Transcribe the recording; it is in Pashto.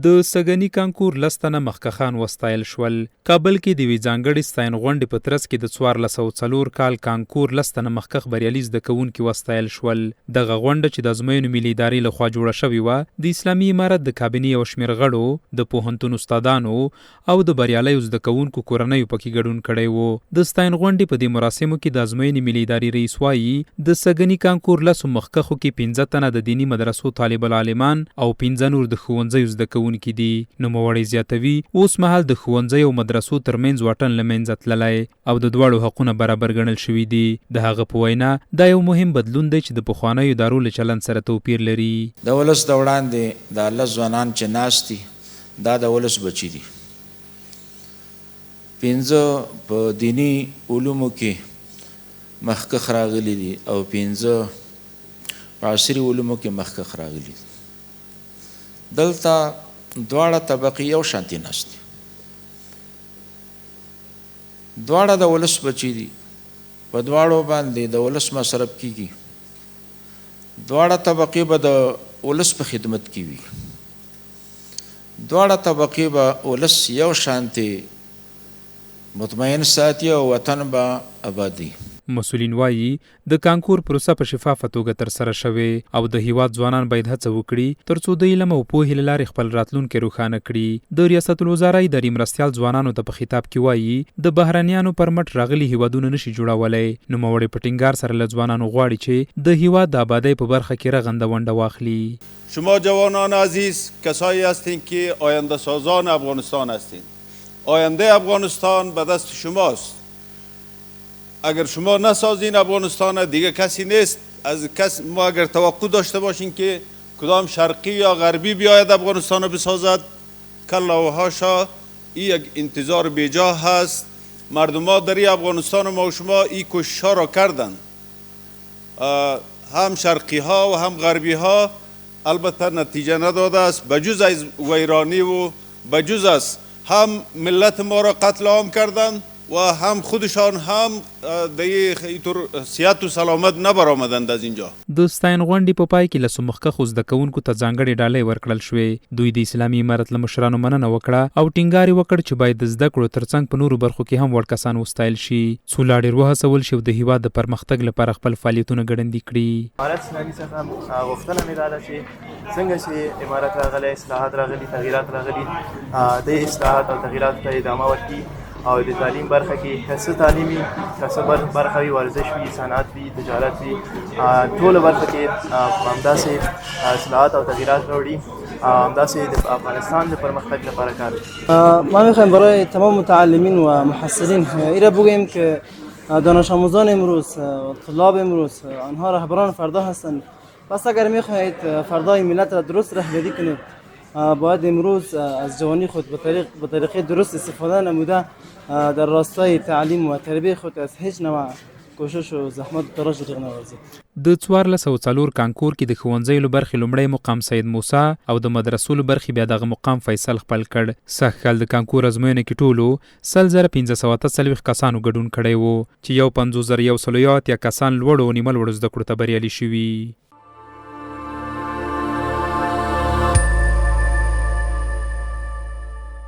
د سږني کانکور 10 تنه مخکښان وستایل شول. کابل کې د یوې ځانګړې ستاین غونډې په ترڅ کې د 1404 کال کانکور 10 تنه مخکښ بریالي زده کوونکي وستایل شول. دغه غونډه چې د ازموینو ملي ادارې لخوا جوړه شوې وه، د اسلامي امارت د کابینې یو شمېر غړو، د پوهنتون استادانو او د بریالیو زده کوونکو کورنیو پکې ګډون کړی و. د ستاین غونډې په دې مراسمو کې د ازموینې ملي ادارې رئیس وایي د سږني کانکور 10 مخکښو کې 15 تنه د دیني مدرسو طالب العلمان او 15 نور د ښوونځیو زده کوونکي دي. نوموړی زیاتوي اوس مهال د ښوونځیو او مدرسو ترمنځ واټن له منځه تللی او د دواړو حقونه برابر ګڼل شوي دي. د هغه په وینا دا یو مهم بدلون دی چې د پخوانیو ادارو له چلند سره توپیر لري. د ولس د وړاندې د الله ځوانان چې ناست دي دا د ولس بچي دي. 15 په دینی علومو کې مخکښ راغلي دي او 15 په عصري علومو کې مخکښ راغلي دي. دلته دواړه طبقې یو شانتي ناست دي. دواړه د ولس بچي دي. په دواړو باندې د ولس مصرف کیږي. دواړه طبقې به د ولس په خدمت کې وي. دواړه طبقې به ولس یو شانتي مطمئن ساتي او وطن به آبادي. مسؤلین وایي د کانکور پروسه په شفافه توګه ترسره شوې او د هیواد ځوانان باید هڅه وکړي ترڅو د علم او پوهې له لارې خپل راتلونکی روښانه کړي. د ریاست الوزرا ادارې مرستیال ځوانانو ته په خطاب کې وایي د بهرنیانو پر مټ راغلي هیوادونه نشي جوړولی. نوموړی په ټینګار سره له ځوانانو غواړي چې د هیواد د آبادۍ په برخه کې رغنده ونډه واخلي. شما جوانان عزیز کسایی هستین که آینده سازان افغانستان هستین. آینده افغانستان به دست شماست. اگر شما نسازین افغانستان دیگه کسی نیست. از کس ما اگر توقع داشته باشین که کدام شرقی یا غربی بیاید افغانستان رو بسازد، کلا و حاشا، این یک انتظار بیجا هست. مردم ها در افغانستان ما و شما این کوشش ها را کردن، هم شرقی ها و هم غربی ها، البته نتیجه نداده است. بجز از ویرانی و بجز از هم ملت ما را قتل عام کردن و هم خودشان هم د اینطور صحت و سلامت نبرآمدند از اینجا. د ستاین غونډې په پای کې له مخکښو زده کوونکو ته ځانګړې ډالۍ ورکړل شوې. دوی د اسلامي امارت له مشرانو مننه وکړه او ټینګار یې وکړ چې باید د زده کړو ترڅنګ په نورو برخو کې هم وړ کسان وستایل شي څو لا ډېر وهڅول شي او د هیواد د پرمختګ لپاره خپل فعالیتونه ګړندي کړي. امارت اسلامي څخه غوښتنه مې دا ده چې څنګه چې امارت راغلی، اصلاحات راغلي، تغییرات راغلي، د اصلاحات او تغییراتو ته ادامه ورکړي او د تعلیم برخه کې کسب تعلیمي کسب برخه وي، ورزش وي، صنعت وي، تجارت وي، ټول برخه کې همداسې اصلاحات او تغییرات راوړي، همداسې د افغانستان د پرمختګ لپاره کار کوي. ما میخوایم برای تمام متعلمین و محصلین این را بگوییم که دانش آموزان امروز و طلاب امروز آنها رهبران فردا هستند. پس اگر میخواهید فردای ملت را درست رهبری کنید باید امروز از جوانی خود به طریقه درست استفاده نموده در راستای تعلیم و تربیه خود از هیچ نوع کوشش و زحمت و تلاش دریغ نورزید. د 1404 کانکور کې د ښوونځیو له برخې لومړی مقام سید موسی او د مدرسو له برخې بیا دغه مقام فیصل خپل کړ. سږ کال د کانکور ازموینه کې ټولو 10548 کسانو ګډون کړی و چې 50108 کسان لوړو او نیمه لوړو زده کړو ته بریالي شوي.